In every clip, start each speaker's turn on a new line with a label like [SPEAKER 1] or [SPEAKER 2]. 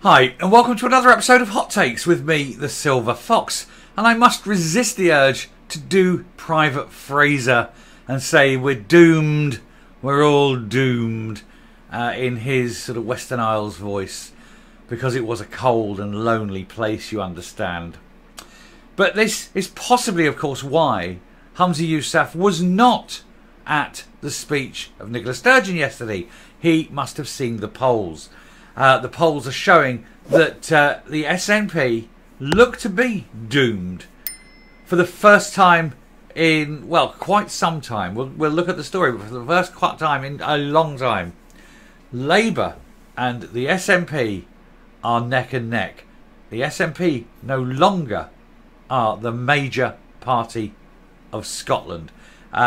[SPEAKER 1] Hi, and welcome to another episode of Hot Takes with me, the Silver Fox. And I must resist the urge to do Private Fraser and say we're doomed, we're all doomed, in his sort of Western Isles voice, because it was a cold and lonely place, you understand. But this is possibly, of course, why Humza Yousaf was not at the speech of Nicola Sturgeon yesterday. He must have seen the polls. The polls are showing that the SNP look to be doomed for the first time in, well, quite some time. We'll look at the story, but for the first time in a long time, Labour and the SNP are neck and neck. The SNP no longer are the major party of Scotland.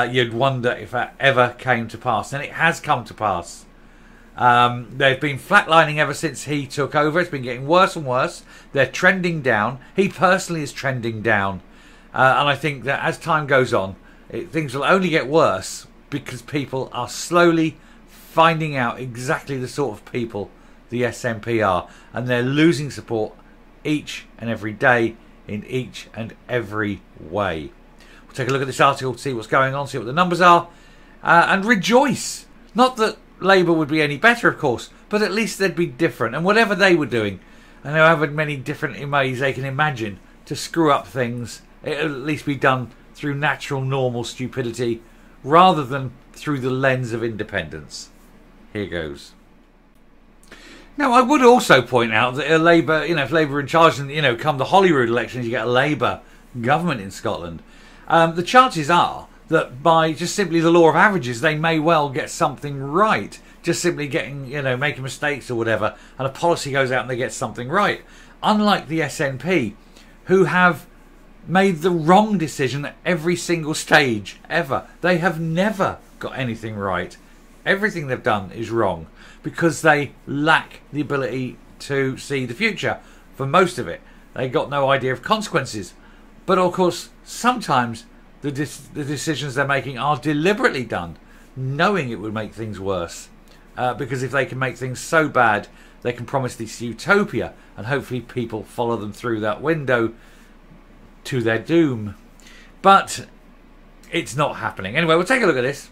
[SPEAKER 1] You'd wonder if that ever came to pass, and it has come to pass. They've been flatlining ever since he took over. It's been getting worse and worse. They're trending down. He personally is trending down. And I think that as time goes on, things will only get worse because people are slowly finding out exactly the sort of people the SNP are. And they're losing support each and every day in each and every way. We'll take a look at this article to see what's going on, see what the numbers are, and rejoice. Not that Labour would be any better, of course, but at least they'd be different. And whatever they were doing, and however many different ways they can imagine to screw up things, it'll at least be done through natural, normal stupidity, rather than through the lens of independence. Here goes. Now, I would also point out that Labour, if Labour are in charge, and come the Holyrood elections, you get a Labour government in Scotland. The chances are that by just simply the law of averages, they may well get something right. Just simply getting, making mistakes or whatever, and a policy goes out and they get something right. Unlike the SNP, who have made the wrong decision at every single stage ever. They have never got anything right. Everything they've done is wrong because they lack the ability to see the future. For most of it, they got no idea of consequences. But of course, sometimes the decisions they're making are deliberately done, knowing it would make things worse. Because if they can make things so bad, they can promise this utopia, and hopefully people follow them through that window to their doom. But it's not happening. Anyway, we'll take a look at this.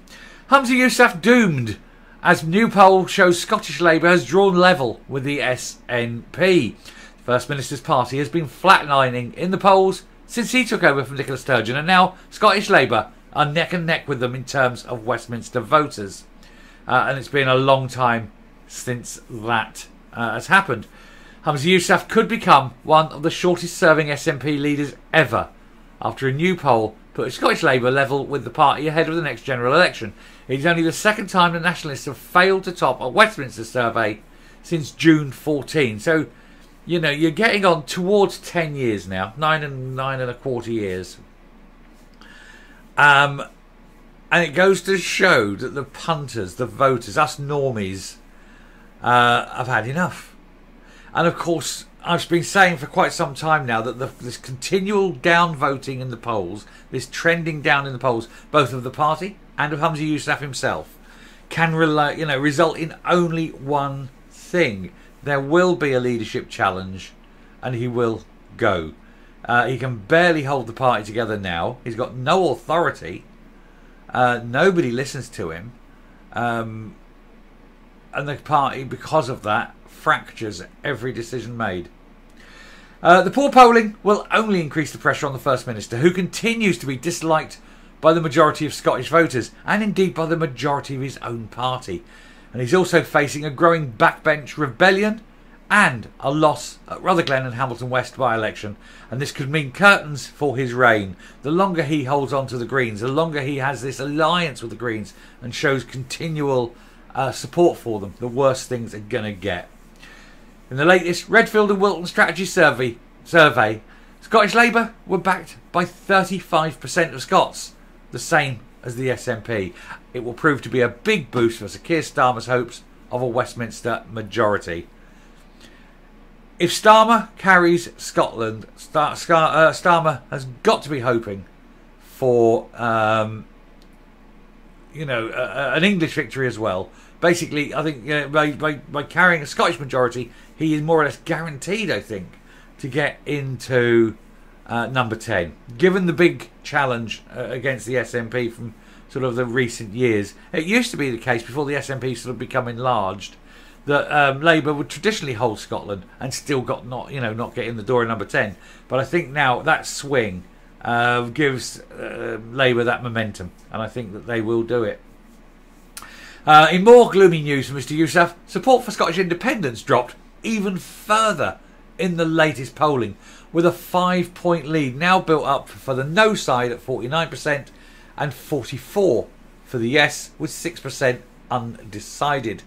[SPEAKER 1] Humza Yousaf doomed, as new poll shows Scottish Labour has drawn level with the SNP. The First Minister's party has been flatlining in the polls since he took over from Nicola Sturgeon, and now Scottish Labour are neck and neck with them in terms of Westminster voters. And it's been a long time since that has happened. Humza Yousaf could become one of the shortest serving SNP leaders ever after a new poll put Scottish Labour level with the party ahead of the next general election. It is only the second time the Nationalists have failed to top a Westminster survey since June 14. So, you're getting on towards 10 years now, 9 and a quarter years. And it goes to show that the punters, the voters, us normies, have had enough. And of course, I've been saying for quite some time now that this continual down voting in the polls, this trending down in the polls, both of the party and of Humza Yousaf himself, can result in only one thing. There will be a leadership challenge, and he will go. He can barely hold the party together now. He's got no authority. Nobody listens to him. And the party, because of that, fractures every decision made. The poor polling will only increase the pressure on the First Minister, who continues to be disliked by the majority of Scottish voters, and indeed by the majority of his own party. And he's also facing a growing backbench rebellion and a loss at Rutherglen and Hamilton West by-election. And this could mean curtains for his reign. The longer he holds on to the Greens, the longer he has this alliance with the Greens and shows continual support for them, the worse things are going to get. In the latest Redfield and Wilton Strategy Survey, Scottish Labour were backed by 35% of Scots, the same as the SNP. It will prove to be a big boost for Sir Keir Starmer's hopes of a Westminster majority. If Starmer carries Scotland, Starmer has got to be hoping for an English victory as well. Basically, I think by carrying a Scottish majority, he is more or less guaranteed, I think, to get into number 10. Given the big challenge against the SNP from sort of the recent years, it used to be the case before the SNP sort of become enlarged that Labour would traditionally hold Scotland and still not get in the door in number 10. But I think now that swing gives Labour that momentum, and I think that they will do it. In more gloomy news from Mr Yousaf, support for Scottish independence dropped even further in the latest polling, with a 5-point lead now built up for the no side at 49% and 44% for the yes, with 6% undecided.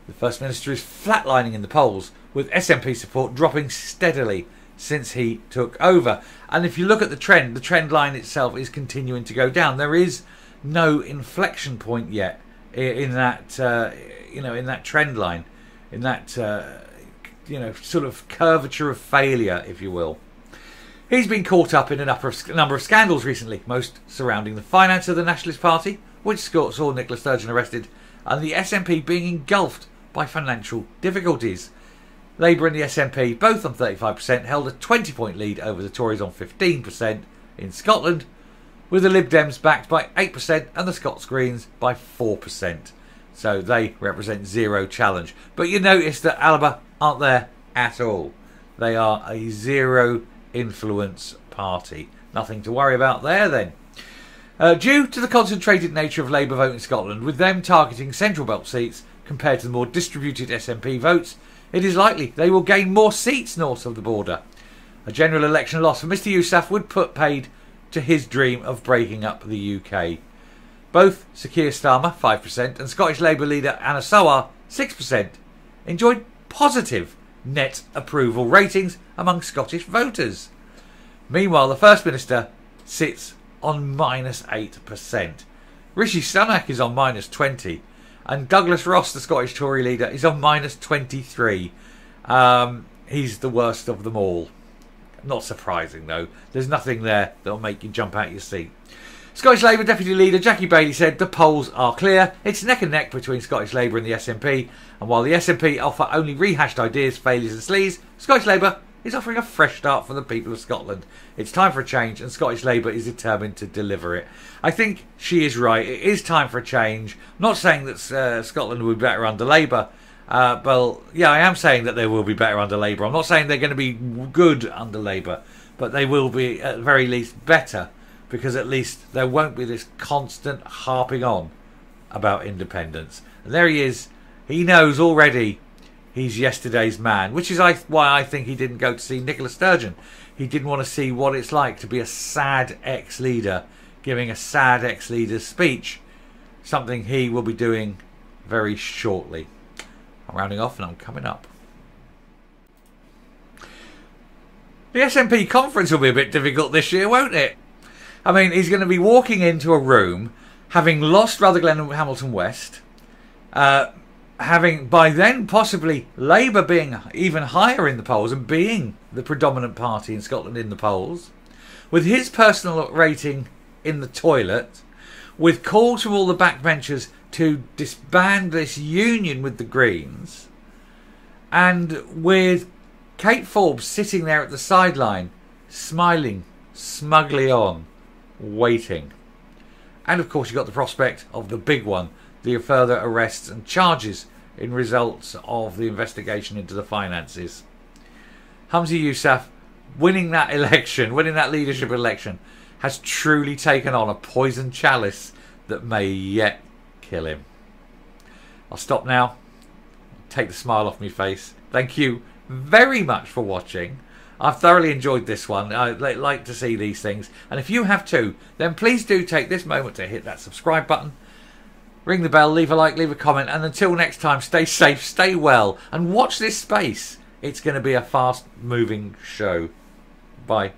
[SPEAKER 1] The First Minister is flatlining in the polls, with SNP support dropping steadily since he took over. And if you look at the trend line itself is continuing to go down. There is no inflection point yet in that in that trend line, in that sort of curvature of failure, if you will. He's been caught up in a number of scandals recently, most surrounding the finance of the Nationalist Party, which saw Nicola Sturgeon arrested, and the SNP being engulfed by financial difficulties. Labour and the SNP, both on 35%, held a 20-point lead over the Tories on 15% in Scotland, with the Lib Dems backed by 8% and the Scots Greens by 4%. So they represent zero challenge. But you notice that Alba aren't there at all. They are a zero influence party. Nothing to worry about there then. Due to the concentrated nature of Labour vote in Scotland, with them targeting central belt seats compared to the more distributed SNP votes, it is likely they will gain more seats north of the border. A general election loss for Mr Yousaf would put paid to his dream of breaking up the UK. Both Sir Keir Starmer, 5%, and Scottish Labour leader Anna Sowar, 6%, enjoyed positive net approval ratings among Scottish voters. Meanwhile, the First Minister sits on -8%. Rishi Sunak is on -20%, and Douglas Ross, the Scottish Tory leader, is on -23%. He's the worst of them all. Not surprising, though. There's nothing there that'll make you jump out your seat. Scottish Labour Deputy Leader Jackie Baillie said the polls are clear. It's neck and neck between Scottish Labour and the SNP. And while the SNP offer only rehashed ideas, failures and sleaze, Scottish Labour is offering a fresh start for the people of Scotland. It's time for a change, and Scottish Labour is determined to deliver it. I think she is right. It is time for a change. I'm not saying that Scotland will be better under Labour. Well, yeah, I am saying that they will be better under Labour. I'm not saying they're going to be good under Labour, but they will be at the very least better, because at least there won't be this constant harping on about independence. And there he is. He knows already he's yesterday's man, which is why I think he didn't go to see Nicola Sturgeon. He didn't want to see what it's like to be a sad ex-leader giving a sad ex-leader's speech, something he will be doing very shortly. I'm rounding off and I'm coming up. The SNP conference will be a bit difficult this year, won't it? I mean, he's going to be walking into a room, having lost Rutherglen and Hamilton West, having by then possibly Labour being even higher in the polls and being the predominant party in Scotland in the polls, with his personal rating in the toilet, with calls from all the backbenchers to disband this union with the Greens, and with Kate Forbes sitting there at the sideline, smiling smugly on, waiting. And of course you've got the prospect of the big one, the further arrests and charges in results of the investigation into the finances. Humza Yousaf winning that election, winning that leadership election, has truly taken on a poison chalice that may yet kill him. I'll stop now. Take the smile off my face. Thank you very much for watching. I've thoroughly enjoyed this one. I like to see these things. And if you have too, then please do take this moment to hit that subscribe button. Ring the bell, leave a like, leave a comment. And until next time, stay safe, stay well. And watch this space. It's going to be a fast moving show. Bye.